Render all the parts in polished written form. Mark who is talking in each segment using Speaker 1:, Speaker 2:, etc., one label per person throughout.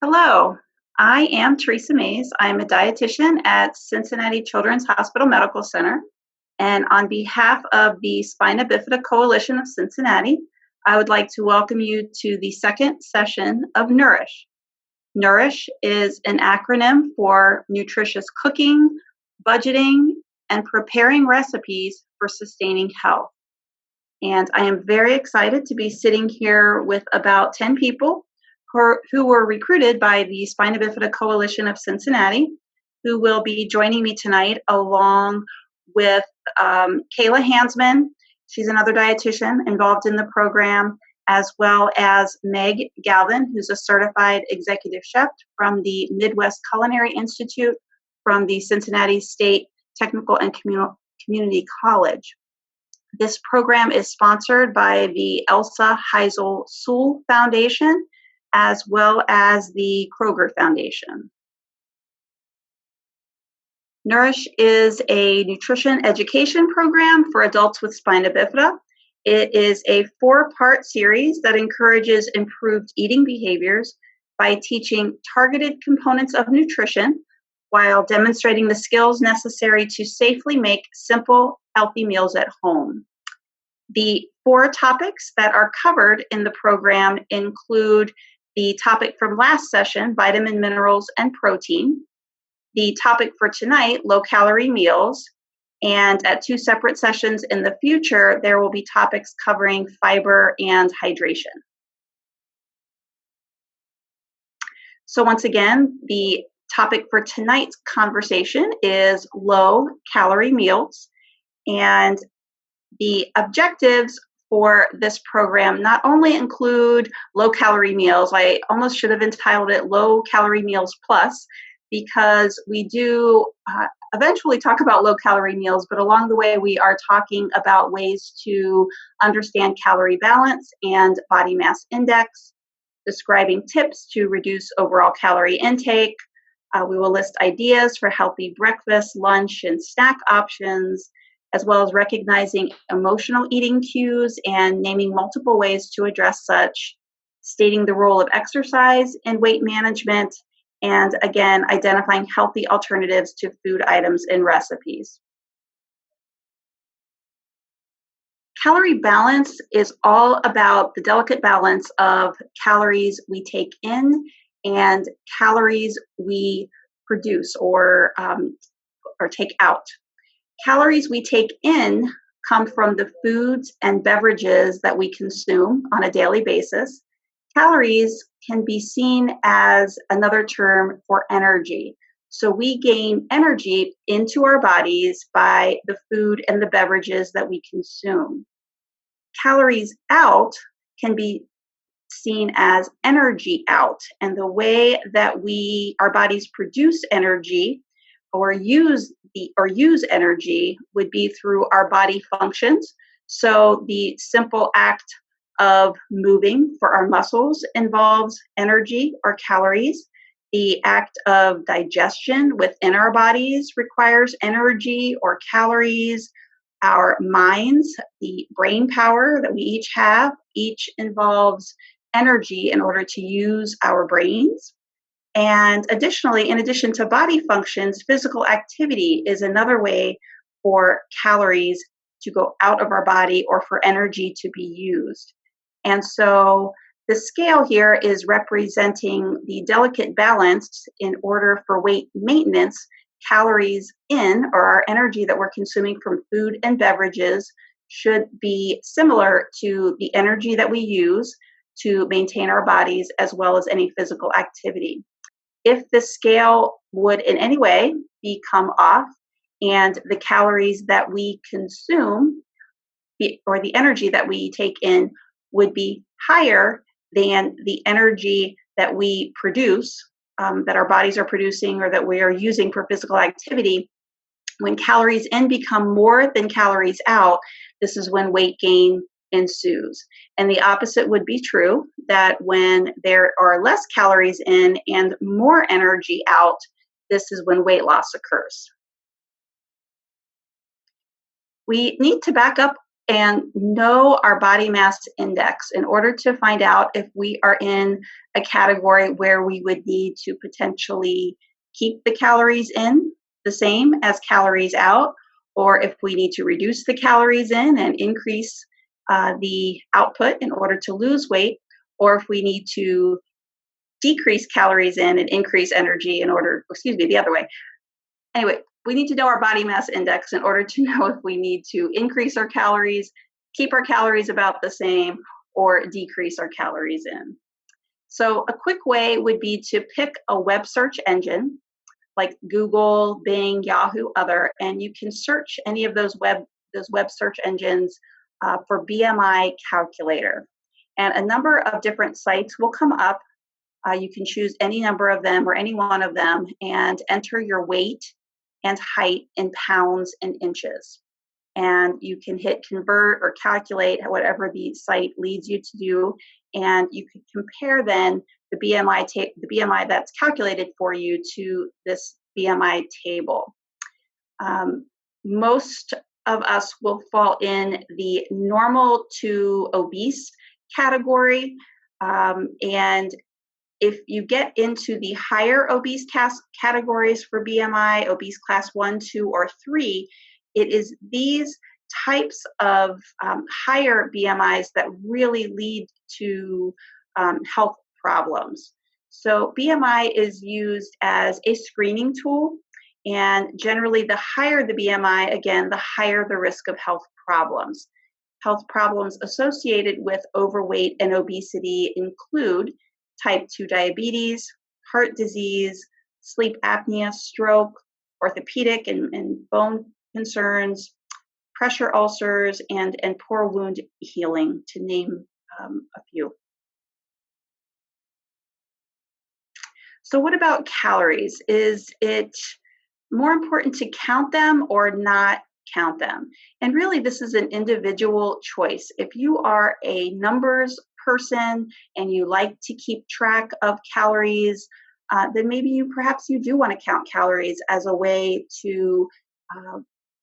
Speaker 1: Hello, I am Theresa Mayes. I'm a dietitian at Cincinnati Children's Hospital Medical Center. And on behalf of the Spina Bifida Coalition of Cincinnati, I would like to welcome you to the second session of Nourish. Nourish is an acronym for nutritious cooking, budgeting, and preparing recipes for sustaining health. And I am very excited to be sitting here with about 10 people who were recruited by the Spina Bifida Coalition of Cincinnati, who will be joining me tonight along with Kayla Hansman. She's another dietitian involved in the program, as well as Meg Galvin, who's a certified executive chef from the Midwest Culinary Institute from the Cincinnati State Technical and Community College. This program is sponsored by the Elsa Heisel Sewell Foundation, as well as the Kroger Foundation. Nourish is a nutrition education program for adults with spina bifida. It is a 4-part series that encourages improved eating behaviors by teaching targeted components of nutrition while demonstrating the skills necessary to safely make simple, healthy meals at home. The 4 topics that are covered in the program include the topic from last session, vitamin, minerals, and protein. The topic for tonight, low-calorie meals. And at 2 separate sessions in the future, there will be topics covering fiber and hydration. So once again, the topic for tonight's conversation is low-calorie meals. And the objectives for this program not only include low-calorie meals, I almost should have entitled it Low-Calorie Meals Plus, because we do eventually talk about low-calorie meals, but along the way we are talking about ways to understand calorie balance and body mass index, describing tips to reduce overall calorie intake. We will list ideas for healthy breakfast, lunch, and snack options, as well as recognizing emotional eating cues and naming multiple ways to address such, stating the role of exercise in weight management, and again, identifying healthy alternatives to food items in recipes. Calorie balance is all about the delicate balance of calories we take in and calories we produce or take out. Calories we take in come from the foods and beverages that we consume on a daily basis. Calories can be seen as another term for energy. So we gain energy into our bodies by the food and the beverages that we consume. Calories out can be seen as energy out. And the way that our bodies produce energy or use energy would be through our body functions. So the simple act of moving for our muscles involves energy or calories. The act of digestion within our bodies requires energy or calories. Our minds, the brain power that we each involves energy in order to use our brains. And additionally, in addition to body functions, physical activity is another way for calories to go out of our body or for energy to be used. And so the scale here is representing the delicate balance in order for weight maintenance. Calories in, or our energy that we're consuming from food and beverages, should be similar to the energy that we use to maintain our bodies as well as any physical activity. If the scale would in any way become off and the calories that we consume or the energy that we take in would be higher than the energy that we produce, that our bodies are producing or that we are using for physical activity, when calories in become more than calories out, this is when weight gain ensues. And the opposite would be true, that when there are less calories in and more energy out, this is when weight loss occurs. We need to back up and know our body mass index in order to find out if we are in a category where we would need to potentially keep the calories in the same as calories out, or if we need to reduce the calories in and increase the output in order to lose weight, or if we need to decrease calories in and increase energy in order, excuse me, the other way. Anyway, we need to know our body mass index in order to know if we need to increase our calories, keep our calories about the same, or decrease our calories in. So a quick way would be to pick a web search engine like Google, Bing, Yahoo, other, and you can search any of those web search engines for BMI calculator. And a number of different sites will come up. You can choose any number of them or any one of them and enter your weight and height in pounds and inches. And you can hit convert or calculate, whatever the site leads you to do. And you can compare then the BMI that's calculated for you to this BMI table. Most of us will fall in the normal to obese category. And if you get into the higher obese categories for BMI, obese class 1, 2, or 3, it is these types of higher BMIs that really lead to health problems. So BMI is used as a screening tool, and generally the higher the BMI, again, the higher the risk of health problems. Health problems associated with overweight and obesity include type 2 diabetes, heart disease, sleep apnea, stroke, orthopedic and bone concerns, pressure ulcers, and poor wound healing, to name a few. So what about calories? Is it more important to count them or not count them? And really, this is an individual choice. If you are a numbers person and you like to keep track of calories, then maybe perhaps you do want to count calories as a way to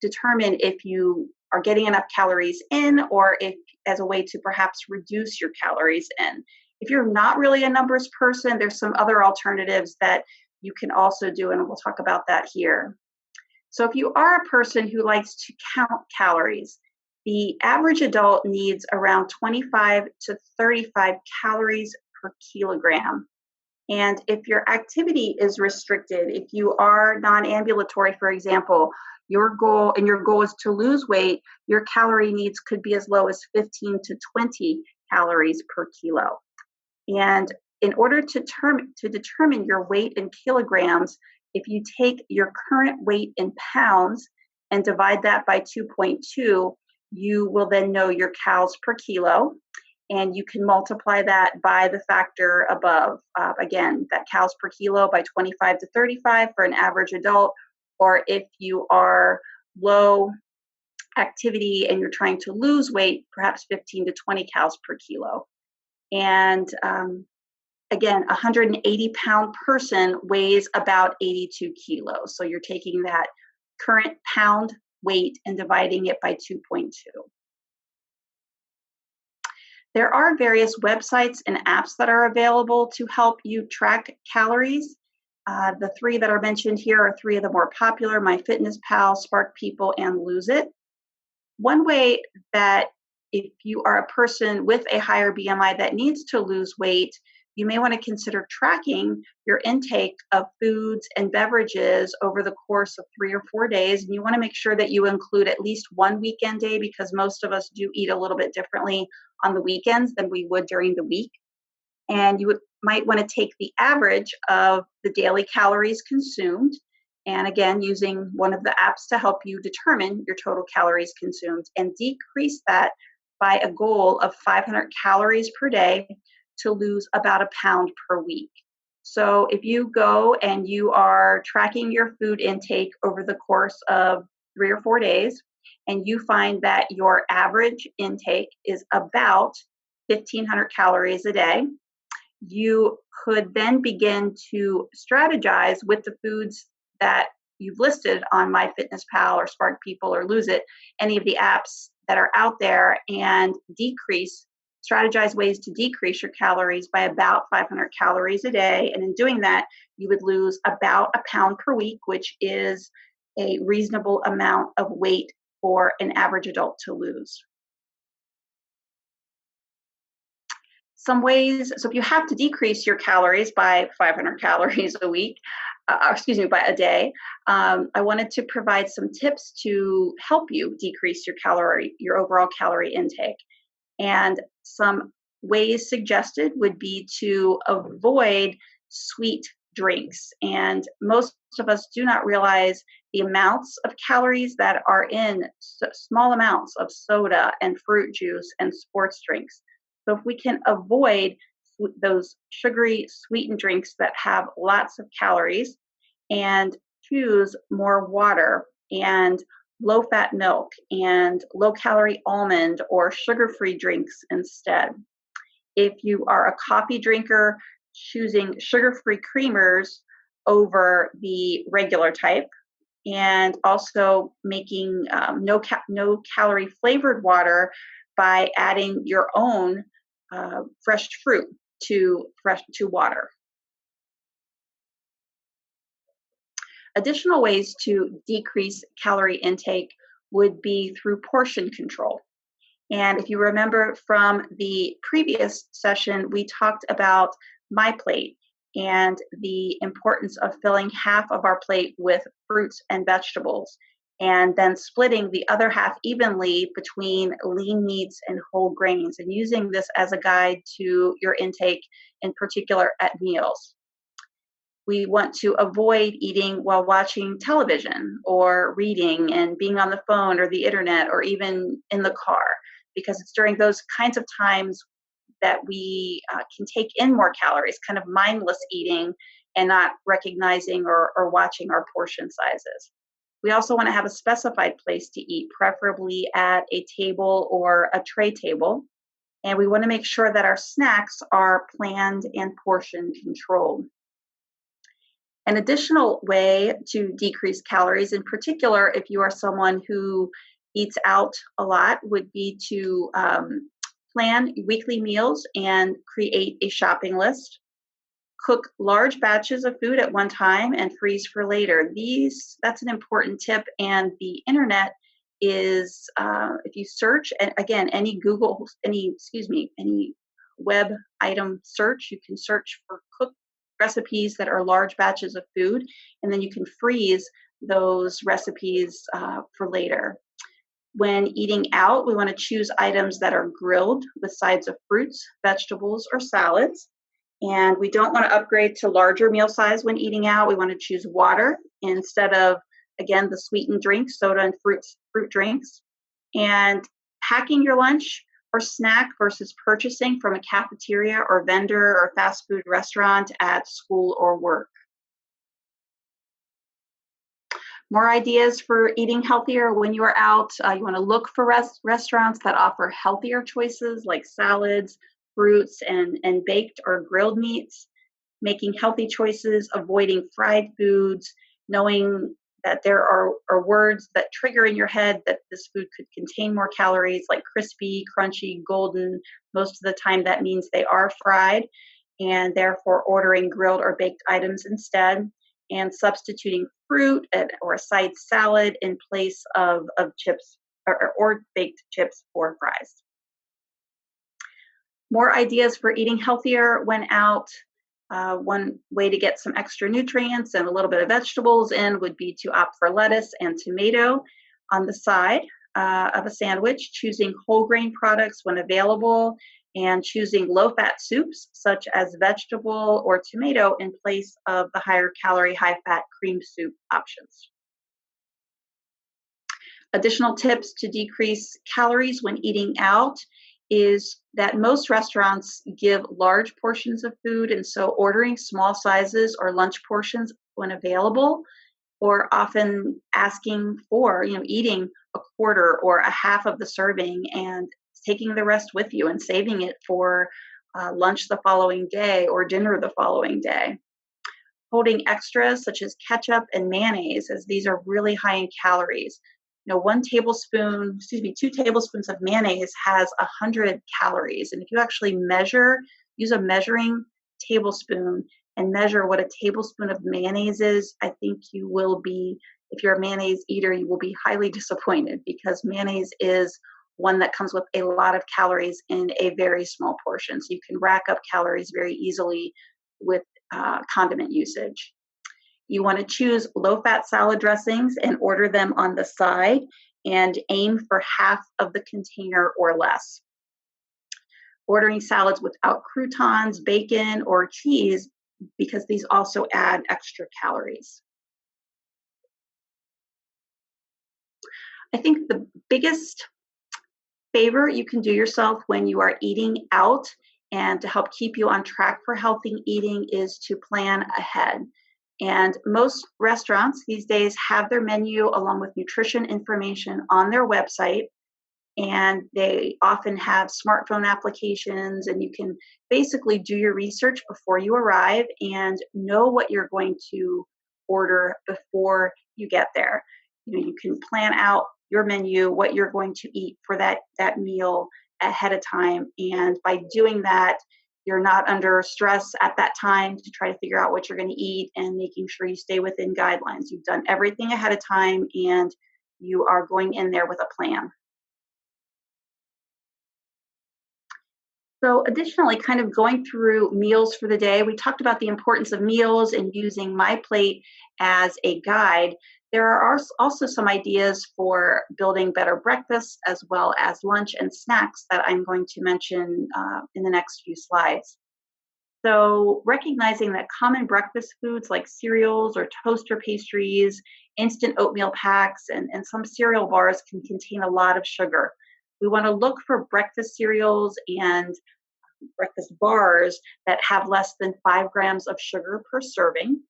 Speaker 1: determine if you are getting enough calories in, or if as a way to perhaps reduce your calories in. If you're not really a numbers person, there's some other alternatives that you can also do, and we'll talk about that here. So if you are a person who likes to count calories, the average adult needs around 25 to 35 calories per kilogram. And if your activity is restricted, if you are non-ambulatory, for example, your goal is to lose weight, your calorie needs could be as low as 15 to 20 calories per kilo. And in order to determine your weight in kilograms, if you take your current weight in pounds and divide that by 2.2, you will then know your calories per kilo, and you can multiply that by the factor above. Again, that calories per kilo by 25 to 35 for an average adult, or if you are low activity and you're trying to lose weight, perhaps 15 to 20 calories per kilo. And again, a 180-pound person weighs about 82 kilos. So you're taking that current pound weight and dividing it by 2.2. There are various websites and apps that are available to help you track calories. The three that are mentioned here are three of the more popular: MyFitnessPal, Spark People, and Lose It. One way that if you are a person with a higher BMI that needs to lose weight, you may want to consider tracking your intake of foods and beverages over the course of 3 or 4 days. And you want to make sure that you include at least one weekend day, because most of us do eat a little bit differently on the weekends than we would during the week. And you might want to take the average of the daily calories consumed, and again, using one of the apps to help you determine your total calories consumed, and decrease that by a goal of 500 calories per day to lose about a pound per week. So if you go and you are tracking your food intake over the course of 3 or 4 days, and you find that your average intake is about 1,500 calories a day, you could then begin to strategize with the foods that you've listed on MyFitnessPal or Spark People or Lose It, any of the apps that are out there and strategize ways to decrease your calories by about 500 calories a day. And in doing that, you would lose about a pound per week, which is a reasonable amount of weight for an average adult to lose. Some ways, so if you have to decrease your calories by 500 calories a week, by a day, I wanted to provide some tips to help you decrease your overall calorie intake. And some ways suggested would be to avoid sweet drinks. And most of us do not realize the amounts of calories that are in small amounts of soda and fruit juice and sports drinks. So if we can avoid those sugary sweetened drinks that have lots of calories and choose more water and low-fat milk and low-calorie almond or sugar-free drinks instead. If you are a coffee drinker, choosing sugar-free creamers over the regular type, and also making no-calorie flavored water by adding your own fresh fruit to water. Additional ways to decrease calorie intake would be through portion control. And if you remember from the previous session, we talked about my plate and the importance of filling half of our plate with fruits and vegetables, and then splitting the other half evenly between lean meats and whole grains, and using this as a guide to your intake, in particular at meals. We want to avoid eating while watching television or reading and being on the phone or the internet or even in the car, because it's during those kinds of times that we can take in more calories, kind of mindless eating and not recognizing or watching our portion sizes. We also want to have a specified place to eat, preferably at a table or a tray table. And we want to make sure that our snacks are planned and portion controlled. An additional way to decrease calories, in particular if you are someone who eats out a lot, would be to plan weekly meals and create a shopping list. Cook large batches of food at one time and freeze for later. That's an important tip, and the internet is, if you search, and again, any web item search, you can search for cooked recipes that are large batches of food, and then you can freeze those recipes for later. When eating out, we want to choose items that are grilled with sides of fruits, vegetables, or salads. And we don't want to upgrade to larger meal size when eating out. We want to choose water instead of, again, the sweetened drinks, soda and fruit drinks. And packing your lunch or snack versus purchasing from a cafeteria or vendor or fast food restaurant at school or work. More ideas for eating healthier when you are out. You want to look for restaurants that offer healthier choices like salads, fruits, and baked or grilled meats. Making healthy choices, avoiding fried foods, knowing that there are words that trigger in your head that this food could contain more calories, like crispy, crunchy, golden. Most of the time that means they are fried, and therefore ordering grilled or baked items instead, and substituting fruit or a side salad in place of chips or baked chips or fries. More ideas for eating healthier when out. One way to get some extra nutrients and a little bit of vegetables in would be to opt for lettuce and tomato on the side of a sandwich, choosing whole grain products when available, and choosing low-fat soups such as vegetable or tomato in place of the higher calorie, high-fat cream soup options. Additional tips to decrease calories when eating out is that most restaurants give large portions of food, and so ordering small sizes or lunch portions when available, or often asking for, eating a quarter or a half of the serving and taking the rest with you and saving it for lunch the following day or dinner the following day. Holding extras such as ketchup and mayonnaise, as these are really high in calories. 2 tablespoons of mayonnaise has 100 calories. And if you actually use a measuring tablespoon and measure what a tablespoon of mayonnaise is, I think you will be, if you're a mayonnaise eater, you will be highly disappointed, because mayonnaise is one that comes with a lot of calories in a very small portion. So you can rack up calories very easily with condiment usage. You want to choose low-fat salad dressings and order them on the side, and aim for half of the container or less. Ordering salads without croutons, bacon, or cheese, because these also add extra calories. I think the biggest favor you can do yourself when you are eating out, and to help keep you on track for healthy eating, is to plan ahead. And most restaurants these days have their menu along with nutrition information on their website. And they often have smartphone applications, and you can basically do your research before you arrive and know what you're going to order before you get there. You can plan out your menu, what you're going to eat for that meal ahead of time. And by doing that, you're not under stress at that time to try to figure out what you're going to eat, and making sure you stay within guidelines. You've done everything ahead of time, and you are going in there with a plan. So additionally, kind of going through meals for the day, we talked about the importance of meals and using my plate as a guide. There are also some ideas for building better breakfasts as well as lunch and snacks that I'm going to mention in the next few slides. So recognizing that common breakfast foods like cereals or toaster pastries, instant oatmeal packs, and some cereal bars can contain a lot of sugar. We want to look for breakfast cereals and breakfast bars that have less than 5 grams of sugar per serving.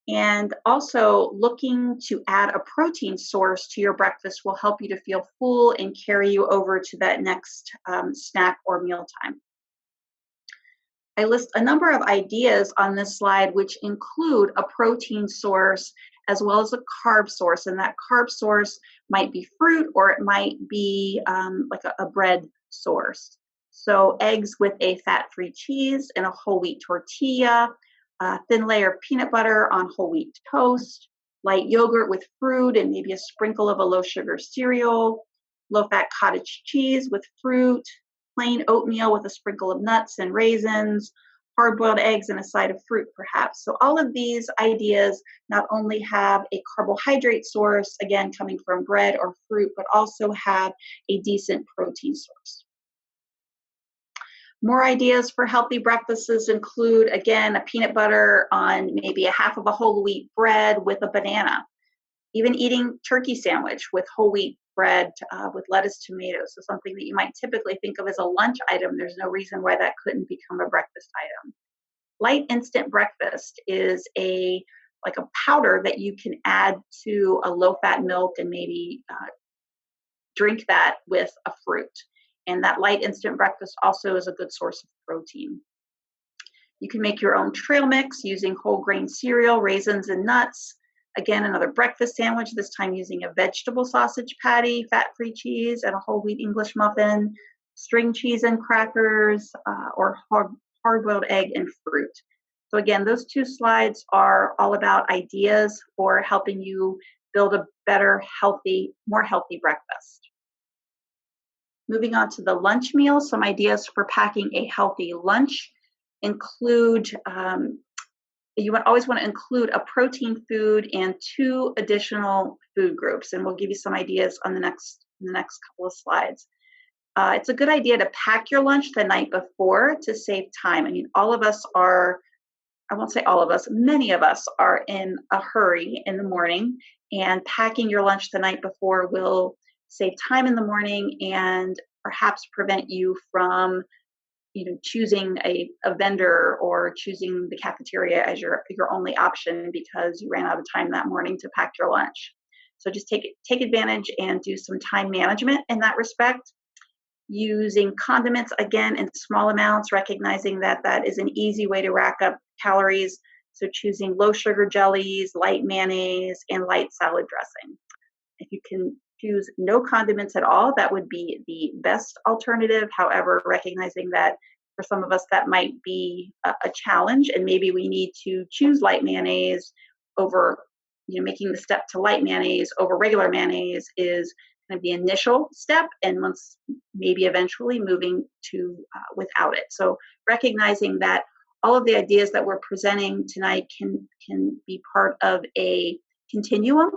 Speaker 1: And also, looking to add a protein source to your breakfast will help you to feel full and carry you over to that next snack or mealtime. I list a number of ideas on this slide, which include a protein source as well as a carb source. And that carb source might be fruit, or it might be like a bread source. So eggs with a fat-free cheese and a whole wheat tortilla, thin layer peanut butter on whole wheat toast, light yogurt with fruit and maybe a sprinkle of a low sugar cereal, low-fat cottage cheese with fruit, plain oatmeal with a sprinkle of nuts and raisins, hard-boiled eggs and a side of fruit perhaps. So all of these ideas not only have a carbohydrate source, again coming from bread or fruit, but also have a decent protein source. More ideas for healthy breakfasts include, again, a peanut butter on maybe a half of a whole wheat bread with a banana. Even eating turkey sandwich with whole wheat bread with lettuce, tomatoes. So something that you might typically think of as a lunch item, there's no reason why that couldn't become a breakfast item. Light instant breakfast is like a powder that you can add to a low-fat milk and maybe drink that with a fruit. And that light instant breakfast also is a good source of protein. You can make your own trail mix using whole grain cereal, raisins, and nuts. Again, another breakfast sandwich, this time using a vegetable sausage patty, fat-free cheese, and a whole wheat English muffin, string cheese and crackers, or hard-boiled egg and fruit. So again, those 2 slides are all about ideas for helping you build a better, more healthy breakfast. Moving on to the lunch meal, some ideas for packing a healthy lunch include, you always want to include a protein food and 2 additional food groups, and we'll give you some ideas on the next couple of slides. It's a good idea to pack your lunch the night before to save time. I mean, I won't say all of us, many of us are in a hurry in the morning, and packing your lunch the night before will save time in the morning and perhaps prevent you from choosing a vendor or choosing the cafeteria as your only option because you ran out of time that morning to pack your lunch. So just take advantage and do some time management in that respect. Using condiments, again, in small amounts, recognizing that is an easy way to rack up calories. So choosing low sugar jellies, light mayonnaise, and light salad dressing. If you choose no condiments at all, that would be the best alternative. However, recognizing that for some of us that might be a challenge, and maybe we need to choose light mayonnaise over, making the step to light mayonnaise over regular mayonnaise is kind of the initial step, and once maybe eventually moving to without it. So recognizing that all of the ideas that we're presenting tonight can be part of a continuum.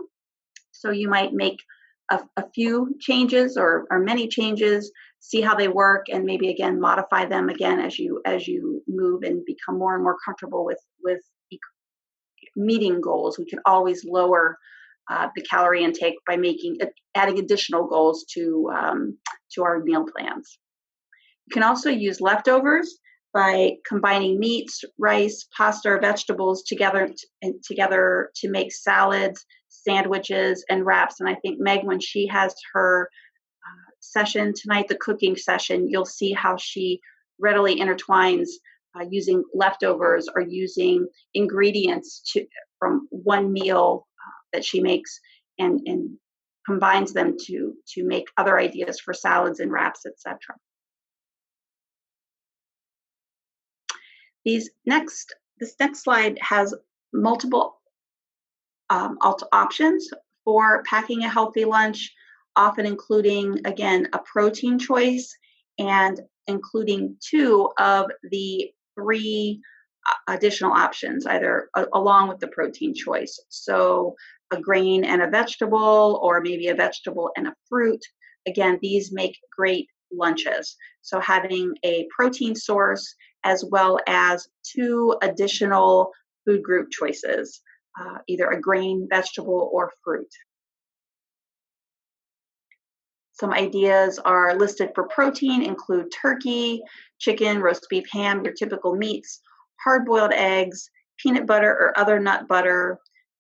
Speaker 1: So you might make a few changes or many changes, see how they work, and maybe again modify them again as you move and become more and more comfortable with meeting goals. We can always lower the calorie intake by adding additional goals to our meal plans. You can also use leftovers by combining meats, rice, pasta, or vegetables together to make salads, sandwiches, and wraps. And I think Meg, when she has her session tonight, the cooking session, you'll see how she readily intertwines using leftovers or using ingredients from one meal that she makes and combines them to make other ideas for salads and wraps, etc. This next slide has multiple options for packing a healthy lunch, often including, again, a protein choice and including 2 of the 3 additional options, either along with the protein choice. So a grain and a vegetable, or maybe a vegetable and a fruit. Again, these make great lunches. So having a protein source as well as 2 additional food group choices, either a grain, vegetable, or fruit. Some ideas are listed for protein include turkey, chicken, roast beef, ham, your typical meats, hard-boiled eggs, peanut butter or other nut butter,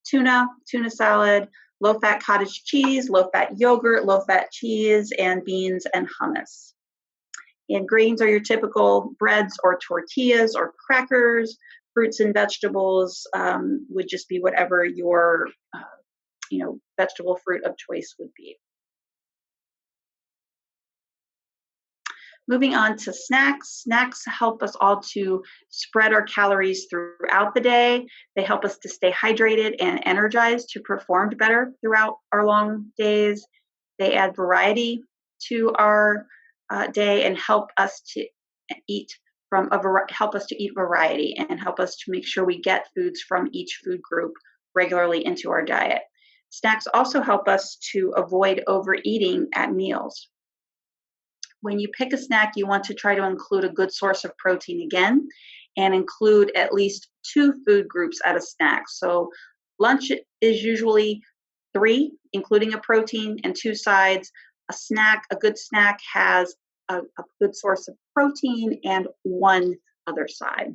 Speaker 1: tuna salad, low-fat cottage cheese, low-fat yogurt, low-fat cheese, and beans and hummus. And grains are your typical breads or tortillas or crackers. Fruits and vegetables would just be whatever your vegetable fruit of choice would be. Moving on to snacks. Snacks help us all to spread our calories throughout the day. They help us to stay hydrated and energized to perform better throughout our long days. They add variety to our day and help us to eat variety and help us to make sure we get foods from each food group regularly into our diet. Snacks also help us to avoid overeating at meals. When you pick a snack, you want to try to include a good source of protein again, and include at least 2 food groups at a snack. So lunch is usually 3, including a protein, and 2 sides. A good snack has a good source of protein and 1 other side.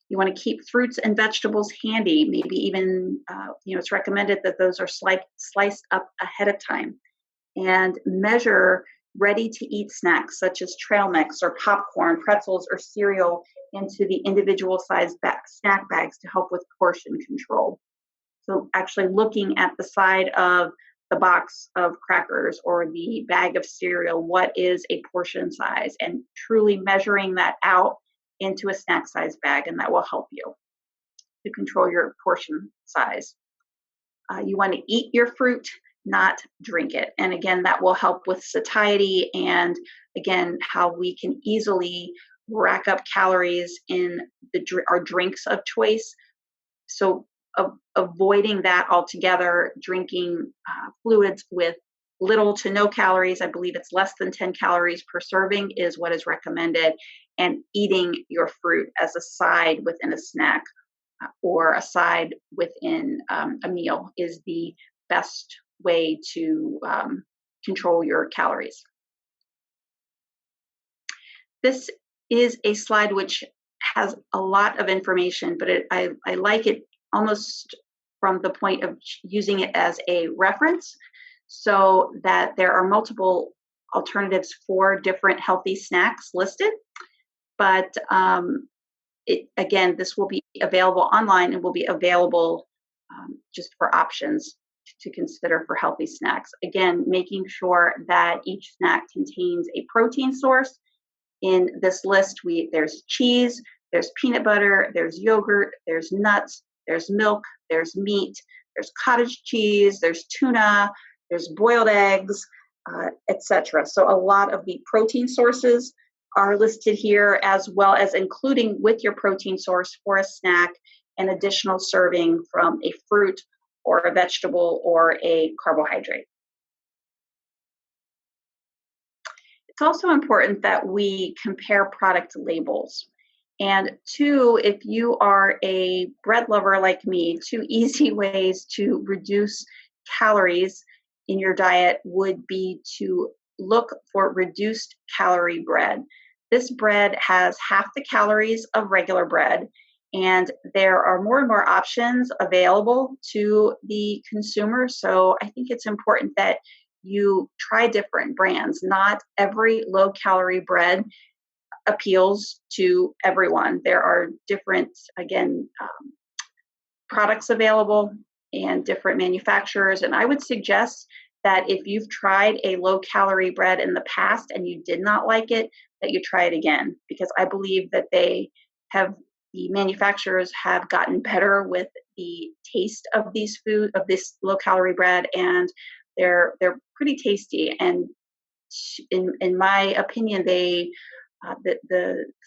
Speaker 1: You want to keep fruits and vegetables handy. Maybe even, it's recommended that those are sliced up ahead of time. And measure ready-to-eat snacks such as trail mix or popcorn, pretzels, or cereal into the individual sized snack bags to help with portion control. So actually looking at the side of the box of crackers or the bag of cereal, what is a portion size, and truly measuring that out into a snack size bag, and that will help you to control your portion size. You want to eat your fruit, not drink it. And again, that will help with satiety and again, how we can easily rack up calories in our drinks of choice. So avoiding that altogether, drinking fluids with little to no calories, I believe it's less than 10 calories per serving is what is recommended, and eating your fruit as a side within a snack or a side within a meal is the best way to control your calories. This is a slide which has a lot of information, but I like it almost from the point of using it as a reference, so that there are multiple alternatives for different healthy snacks listed. But again, this will be available online and will be available just for options to consider for healthy snacks. Again, making sure that each snack contains a protein source. In this list, there's cheese, there's peanut butter, there's yogurt, there's nuts, there's milk, there's meat, there's cottage cheese, there's tuna, there's boiled eggs, etc. So a lot of the protein sources are listed here, as well as including with your protein source for a snack an additional serving from a fruit or a vegetable or a carbohydrate. It's also important that we compare product labels. And two, if you are a bread lover like me, two easy ways to reduce calories in your diet would be to look for reduced calorie bread. This bread has half the calories of regular bread, and there are more and more options available to the consumer. So I think it's important that you try different brands. Not every low-calorie bread appeals to everyone. There are different, again, products available and different manufacturers. And I would suggest that if you've tried a low-calorie bread in the past and you did not like it, that you try it again, because I believe that the manufacturers have gotten better with the taste of this low-calorie bread, and they're pretty tasty. And in my opinion, the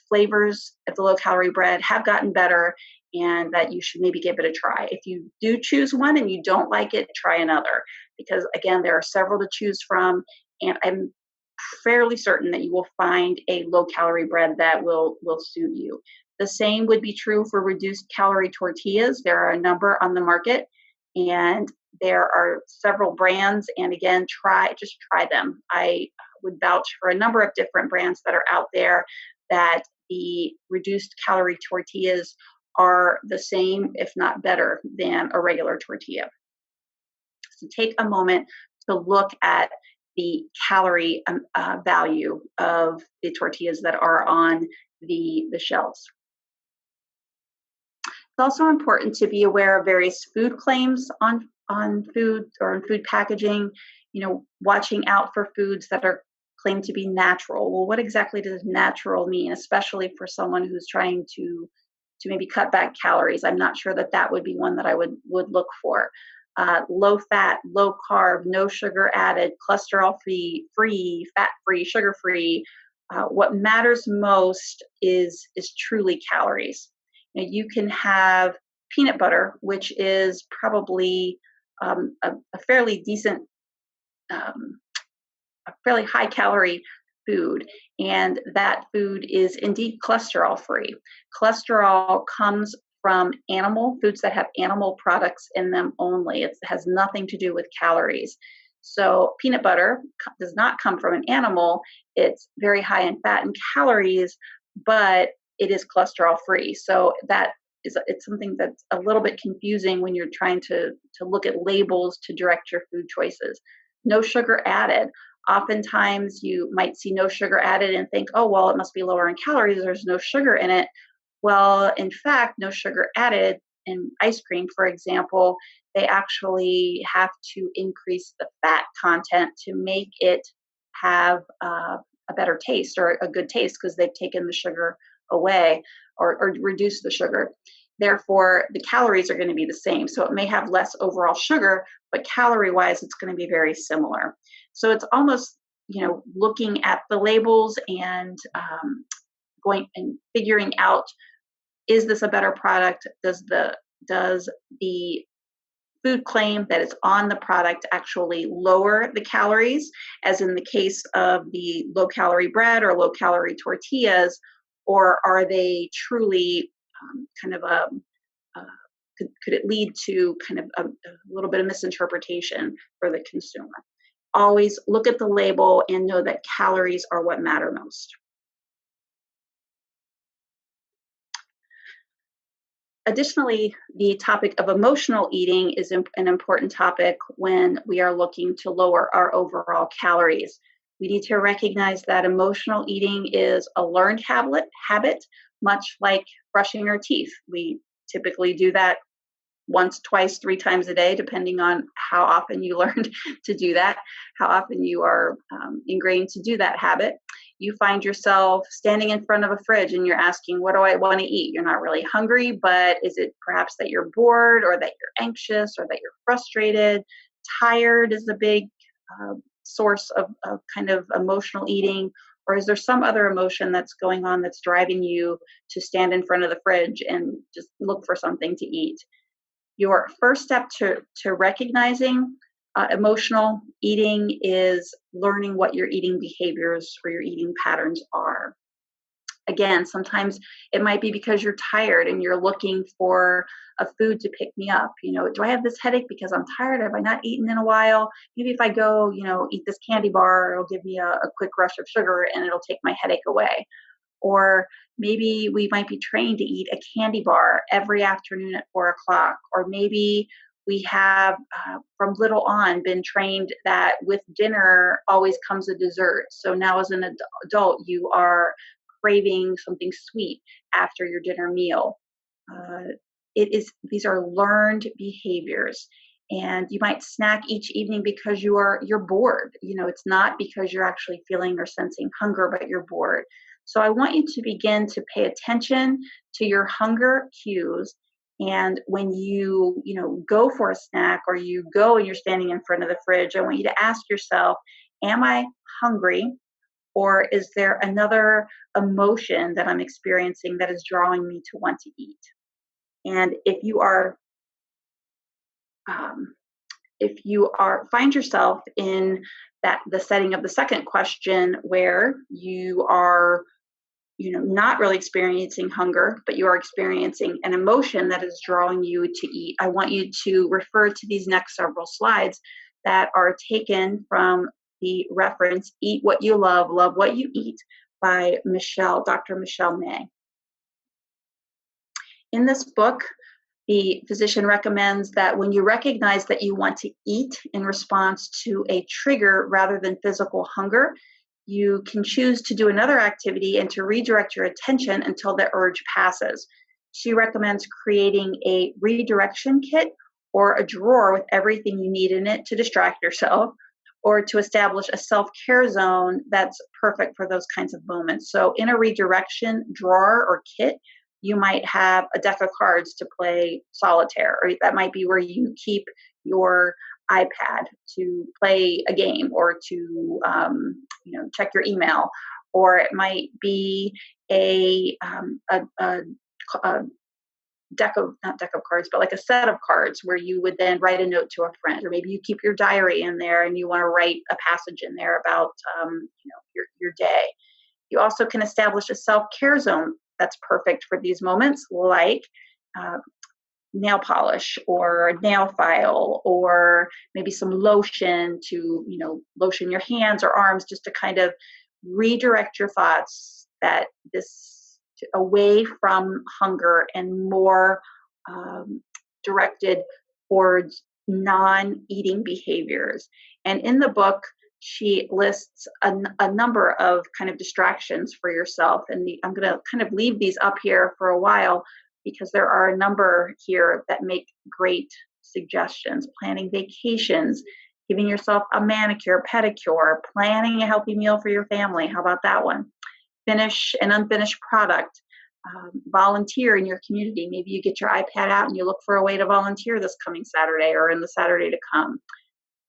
Speaker 1: flavors of the low-calorie bread have gotten better, and that you should maybe give it a try. If you do choose one and you don't like it, try another, because again, there are several to choose from, and I'm fairly certain that you will find a low-calorie bread that will suit you. The same would be true for reduced calorie tortillas. There are a number on the market, and there are several brands, and again, just try them. I would vouch for a number of different brands that are out there that the reduced calorie tortillas are the same, if not better, than a regular tortilla. So take a moment to look at the calorie value of the tortillas that are on the shelves. It's also important to be aware of various food claims on food or in food packaging, watching out for foods that are claimed to be natural. Well, what exactly does natural mean, especially for someone who's trying to maybe cut back calories? I'm not sure that would be one that I would look for. Low fat, low carb, no sugar added, cholesterol free, fat free, sugar free. What matters most is truly calories. You can have peanut butter, which is probably a fairly decent, a fairly high calorie food, and that food is indeed cholesterol free. Cholesterol comes from foods that have animal products in them only. It has nothing to do with calories. So peanut butter does not come from an animal. It's very high in fat and calories, but it is cholesterol free. So it's something that's a little bit confusing when you're trying to look at labels to direct your food choices. No sugar added. Oftentimes you might see no sugar added and think, oh, well, it must be lower in calories. There's no sugar in it. Well, in fact, no sugar added in ice cream, for example, they actually have to increase the fat content to make it have a better taste or a good taste, because they've taken the sugar away or reduced the sugar. Therefore, the calories are going to be the same. So it may have less overall sugar, but calorie-wise, it's going to be very similar. So it's almost, looking at the labels and going and figuring out, is this a better product? Does the food claim that is on the product actually lower the calories, as in the case of the low-calorie bread or low-calorie tortillas, or are they truly could it lead to kind of a little bit of misinterpretation for the consumer? Always look at the label and know that calories are what matter most. Additionally, the topic of emotional eating is an important topic when we are looking to lower our overall calories. We need to recognize that emotional eating is a learned habit, much like brushing our teeth. We typically do that once, twice, 3 times a day, depending on how often you learned to do that, how often you are ingrained to do that habit. You find yourself standing in front of a fridge and you're asking, what do I want to eat? You're not really hungry, but is it perhaps that you're bored or that you're anxious or that you're frustrated? Tired is a big source of kind of emotional eating. Or is there some other emotion that's going on that's driving you to stand in front of the fridge and just look for something to eat? Your first step to recognizing emotional eating is learning what your eating behaviors or your eating patterns are. Again, sometimes it might be because you're tired and you're looking for a food to pick me up. Do I have this headache because I'm tired? Have I not eaten in a while? Maybe if I go, eat this candy bar, it'll give me a quick rush of sugar and it'll take my headache away. Or maybe we might be trained to eat a candy bar every afternoon at 4 o'clock. Or maybe we have, from little on, been trained that with dinner always comes a dessert. So now as an adult, you are craving something sweet after your dinner meal. These are learned behaviors. And you might snack each evening because you're bored. It's not because you're actually feeling or sensing hunger, but you're bored. So I want you to begin to pay attention to your hunger cues. And when you go for a snack or you go and you're standing in front of the fridge, I want you to ask yourself, am I hungry? Or is there another emotion that I'm experiencing that is drawing me to want to eat? And if you find yourself in the setting of the second question where you are not really experiencing hunger, but you are experiencing an emotion that is drawing you to eat, I want you to refer to these next several slides that are taken from the reference Eat What You Love, Love What You Eat by Dr. Michelle May. In this book, the physician recommends that when you recognize that you want to eat in response to a trigger rather than physical hunger, you can choose to do another activity and to redirect your attention until the urge passes. She recommends creating a redirection kit or a drawer with everything you need in it to distract yourself, or to establish a self-care zone that's perfect for those kinds of moments. So in a redirection drawer or kit, you might have a deck of cards to play solitaire, or that might be where you keep your iPad to play a game or to check your email, or it might be a not deck of cards, but like a set of cards where you would then write a note to a friend, or maybe you keep your diary in there and you want to write a passage in there about your day. You also can establish a self-care zone that's perfect for these moments, like nail polish or nail file, or maybe some lotion to lotion your hands or arms, just to kind of redirect your thoughts away from hunger and more directed towards non-eating behaviors. And in the book, she lists a number of kind of distractions for yourself. And I'm going to kind of leave these up here for a while because there are a number here that make great suggestions. Planning vacations, giving yourself a manicure, pedicure, planning a healthy meal for your family. How about that one? Finish an unfinished product. Volunteer in your community. Maybe you get your iPad out and you look for a way to volunteer this coming Saturday or in the Saturday to come.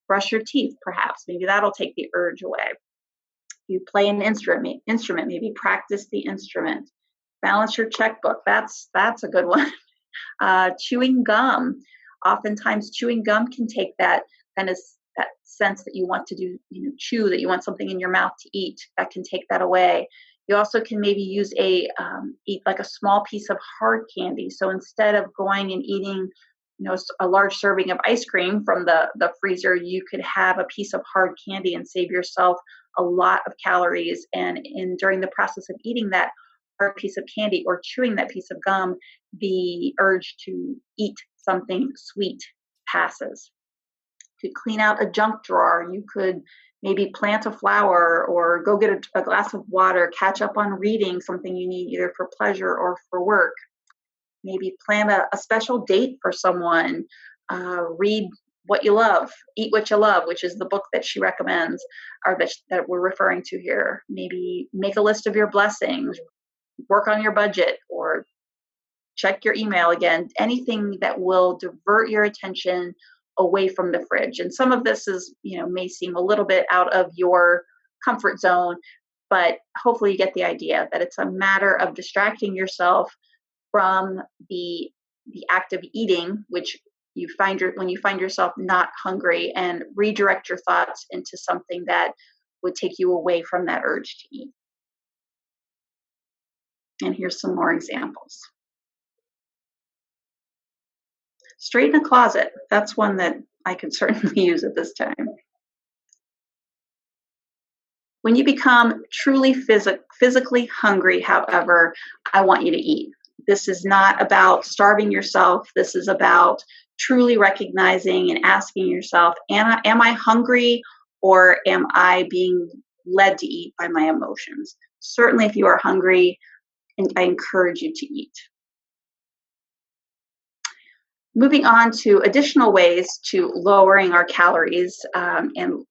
Speaker 1: Brush your teeth, perhaps. Maybe that'll take the urge away. You play an instrument, maybe practice the instrument. Balance your checkbook. That's a good one. Chewing gum. Oftentimes chewing gum can take that kind of that sense that you want to chew, that you want something in your mouth to eat. That can take that away. You also can maybe use eat like a small piece of hard candy. So instead of going and eating a large serving of ice cream from the freezer, you could have a piece of hard candy and save yourself a lot of calories. And during the process of eating that hard piece of candy or chewing that piece of gum, the urge to eat something sweet passes. You could clean out a junk drawer. You could maybe plant a flower or go get a glass of water, catch up on reading something you need either for pleasure or for work. maybe plan a special date for someone, read what you love, eat what you love, which is the book that she recommends, or that we're referring to here. Maybe make a list of your blessings, work on your budget, or check your email again, anything that will divert your attention away from the fridge. And some of this is, may seem a little bit out of your comfort zone, but hopefully you get the idea that it's a matter of distracting yourself from the act of eating, which when you find yourself not hungry, and redirect your thoughts into something that would take you away from that urge to eat. And here's some more examples. Straighten a closet. That's one that I could certainly use at this time. When you become truly physically hungry, however, I want you to eat. This is not about starving yourself. This is about truly recognizing and asking yourself, am I hungry, or am I being led to eat by my emotions? Certainly, if you are hungry, I encourage you to eat. Moving on to additional ways to lowering our calories, and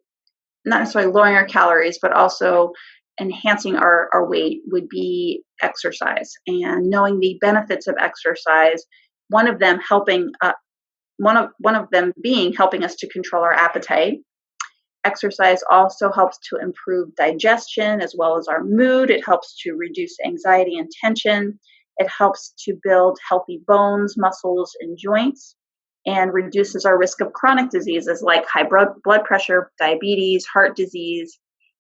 Speaker 1: not necessarily lowering our calories, but also enhancing our weight, would be exercise, and knowing the benefits of exercise. One of them being helping us to control our appetite. Exercise also helps to improve digestion as well as our mood. It helps to reduce anxiety and tension. It helps to build healthy bones, muscles, and joints, and reduces our risk of chronic diseases like high blood pressure, diabetes, heart disease.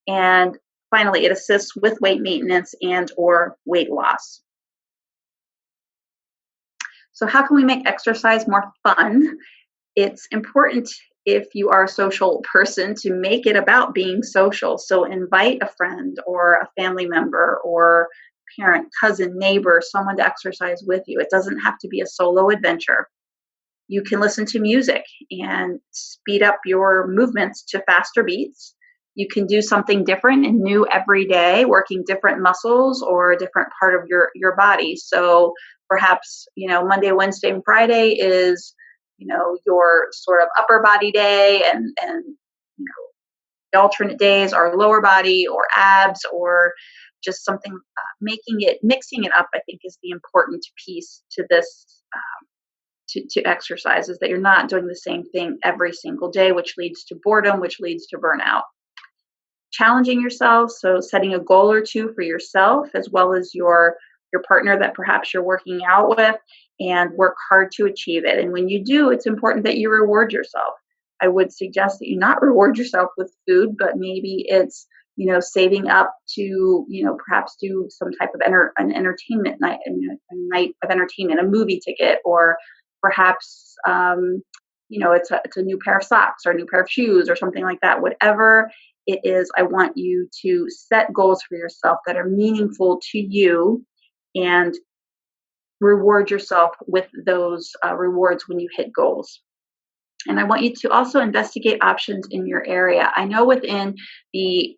Speaker 1: And finally, it assists with weight maintenance and or weight loss. So how can we make exercise more fun? It's important, if you are a social person, to make it about being social. So invite a friend or a family member or parent, cousin, neighbor, someone to exercise with you. It doesn't have to be a solo adventure. You can listen to music and speed up your movements to faster beats. You can do something different and new every day, working different muscles or a different part of your body. So perhaps, Monday, Wednesday, and Friday is, your sort of upper body day, and the alternate days are lower body or abs, or just something, mixing it up, I think, is the important piece to this, to exercise, is that you're not doing the same thing every single day, which leads to boredom, which leads to burnout. Challenging yourself, so setting a goal or two for yourself as well as your partner that perhaps you're working out with, and work hard to achieve it. And when you do, it's important that you reward yourself. I would suggest that you not reward yourself with food, but maybe it's, saving up to, perhaps do some type of an entertainment night, a night of entertainment, a movie ticket, or perhaps, it's a new pair of socks or a new pair of shoes or something like that. Whatever it is, I want you to set goals for yourself that are meaningful to you, and reward yourself with those rewards when you hit goals. And I want you to also investigate options in your area. I know within the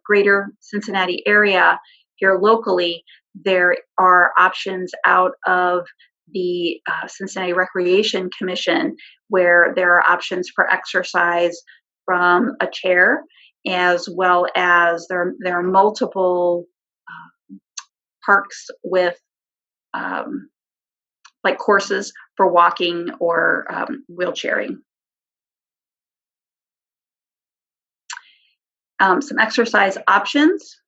Speaker 1: greater Cincinnati area here locally, there are options out of the Cincinnati Recreation Commission, where there are options for exercise from a chair, as well as there are multiple parks with like courses for walking or wheelchairing. Some exercise options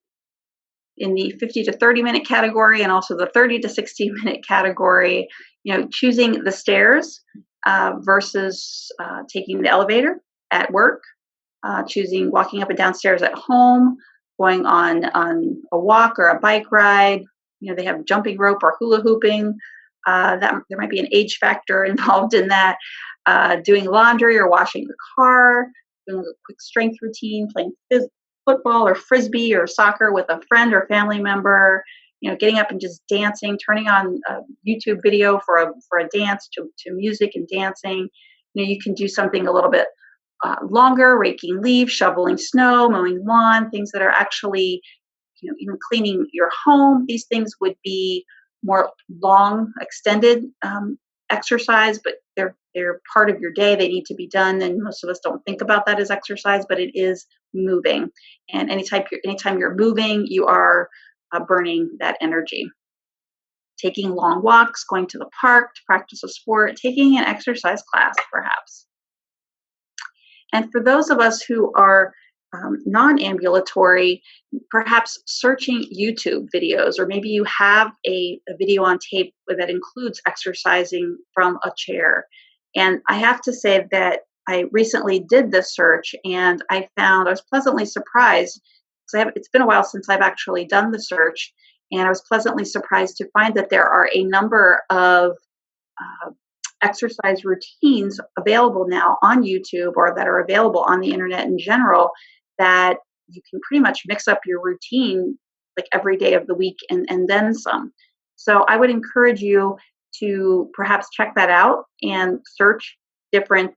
Speaker 1: in the 50 to 30 minute category, and also the 30 to 60 minute category. Choosing the stairs versus taking the elevator at work. Choosing walking up and down stairs at home, going on a walk or a bike ride. They have jumping rope or hula hooping. That there might be an age factor involved in that. Doing laundry or washing the car, doing a quick strength routine, playing football or frisbee or soccer with a friend or family member. Getting up and just dancing, turning on a YouTube video for a dance to music and dancing. You can do something a little bit longer, raking leaves, shoveling snow, mowing lawn, things that are actually, even cleaning your home. These things would be more long, extended exercise, but they're part of your day. They need to be done, and most of us don't think about that as exercise, but it is moving. And anytime you're moving, you are burning that energy. Taking long walks, going to the park to practice a sport, taking an exercise class, perhaps. And for those of us who are non-ambulatory, perhaps searching YouTube videos, or maybe you have a video on tape that includes exercising from a chair. And I have to say that I recently did this search, and I was pleasantly surprised, because it's been a while since I've actually done the search, and I was pleasantly surprised to find that there are a number of exercise routines available now on YouTube, or that are available on the internet in general, that you can pretty much mix up your routine like every day of the week and then some. So I would encourage you to perhaps check that out and search different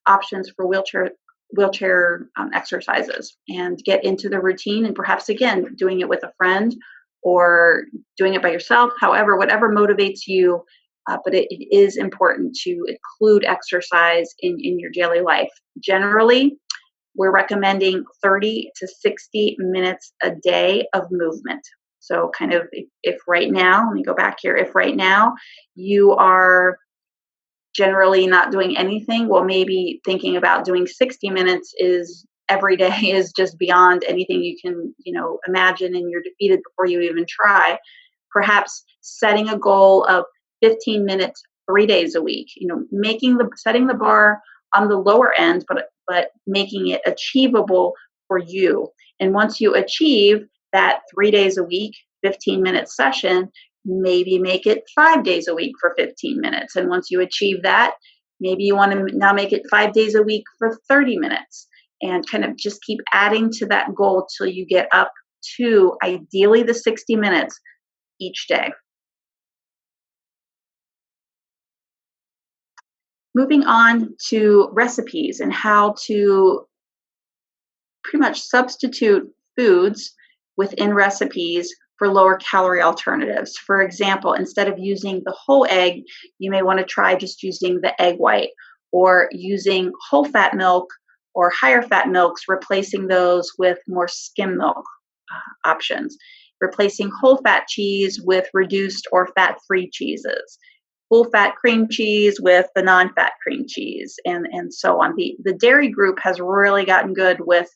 Speaker 1: options for wheelchair exercises, and get into the routine, and perhaps again doing it with a friend or doing it by yourself, however, whatever motivates you. But it is important to include exercise in your daily life. Generally, we're recommending 30 to 60 minutes a day of movement. So kind of if right now, let me go back here, if right now you are generally not doing anything, well, maybe thinking about doing 60 minutes is every day is just beyond anything you can, imagine, and you're defeated before you even try. Perhaps setting a goal of 15 minutes 3 days a week, setting the bar on the lower end, but making it achievable for you. And once you achieve that 3 days a week, 15-minute session, maybe make it 5 days a week for 15 minutes. And once you achieve that, maybe you want to now make it 5 days a week for 30 minutes, and kind of just keep adding to that goal till you get up to ideally the 60 minutes each day. Moving on to recipes and how to pretty much substitute foods within recipes for lower calorie alternatives. For example, instead of using the whole egg, you may want to try just using the egg white, or using whole fat milk or higher fat milks, replacing those with more skim milk options, replacing whole fat cheese with reduced or fat-free cheeses, full fat cream cheese with the non-fat cream cheese, and so on. The dairy group has really gotten good with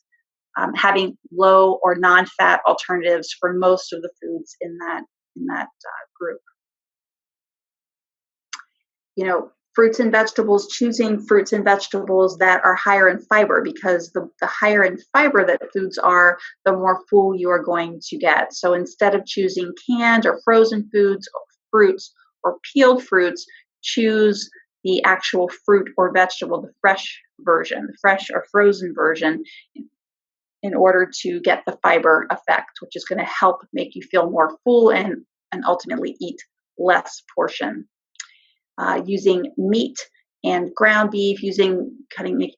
Speaker 1: having low or non-fat alternatives for most of the foods in that group. Fruits and vegetables, choosing fruits and vegetables that are higher in fiber, because the higher in fiber that foods are, the more full you are going to get. So instead of choosing canned or frozen foods, or fruits, or peeled fruits, choose the actual fruit or vegetable, the fresh version, the fresh or frozen version, in order to get the fiber effect, which is going to help make you feel more full and ultimately eat less portion. Using meat and ground beef,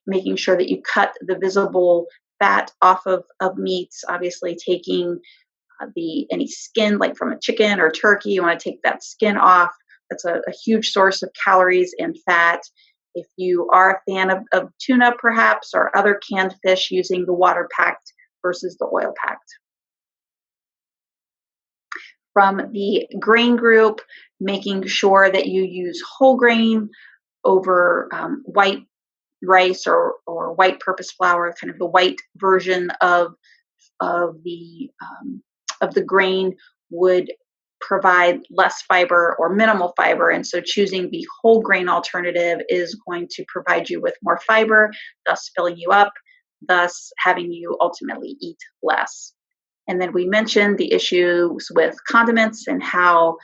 Speaker 1: making sure that you cut the visible fat off of meats, obviously taking any skin, like from a chicken or turkey, you want to take that skin off. That's a huge source of calories and fat. If you are a fan of tuna, perhaps, or other canned fish, using the water packed versus the oil packed. From the grain group, making sure that you use whole grain over white rice or white purpose flour, kind of the white version of the grain would provide less fiber or minimal fiber, and so choosing the whole grain alternative is going to provide you with more fiber, thus filling you up, thus having you ultimately eat less. And then we mentioned the issues with condiments and how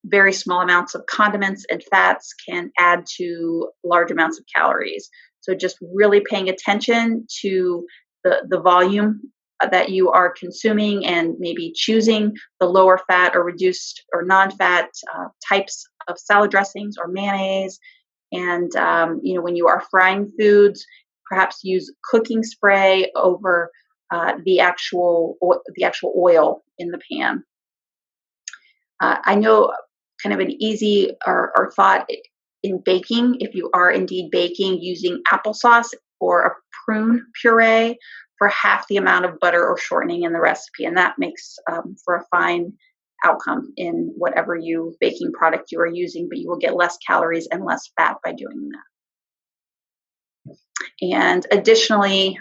Speaker 1: very small amounts of condiments and fats can add to large amounts of calories. So just really paying attention to the volume that you are consuming, and maybe choosing the lower fat or reduced or non-fat types of salad dressings or mayonnaise. And when you are frying foods, perhaps use cooking spray over the actual oil in the pan. I know kind of an easy or thought in baking, if you are indeed baking, using applesauce or a prune puree for half the amount of butter or shortening in the recipe. And that makes for a fine outcome in whatever baking product you are using, but you will get less calories and less fat by doing that. And additionally,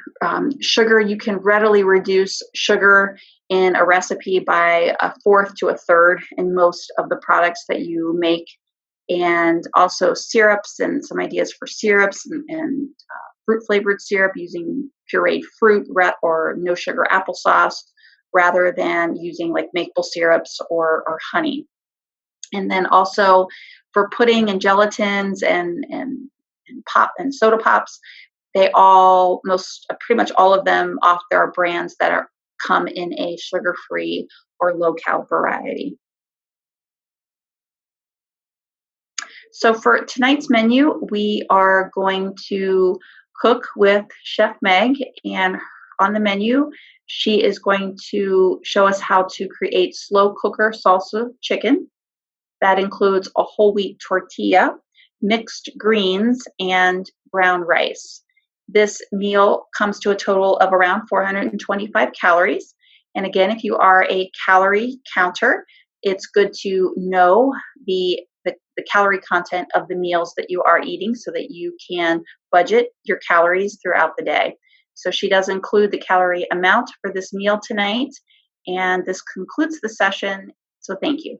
Speaker 1: sugar, you can readily reduce sugar in a recipe by a fourth to a third in most of the products that you make. And also syrups, and some ideas for syrups and fruit flavored syrup using pureed fruit or no sugar applesauce rather than using like maple syrups or honey. And then also for pudding and gelatins and pop and soda pops, they all pretty much all of them there are brands that come in a sugar-free or low-cal variety. So for tonight's menu, we are going to cook with Chef Meg, and on the menu, she is going to show us how to create slow cooker salsa chicken. That includes a whole wheat tortilla, mixed greens, and brown rice. This meal comes to a total of around 425 calories. And again, if you are a calorie counter, it's good to know the calorie content of the meals that you are eating so that you can budget your calories throughout the day. So she does include the calorie amount for this meal tonight. And this concludes the session. So thank you.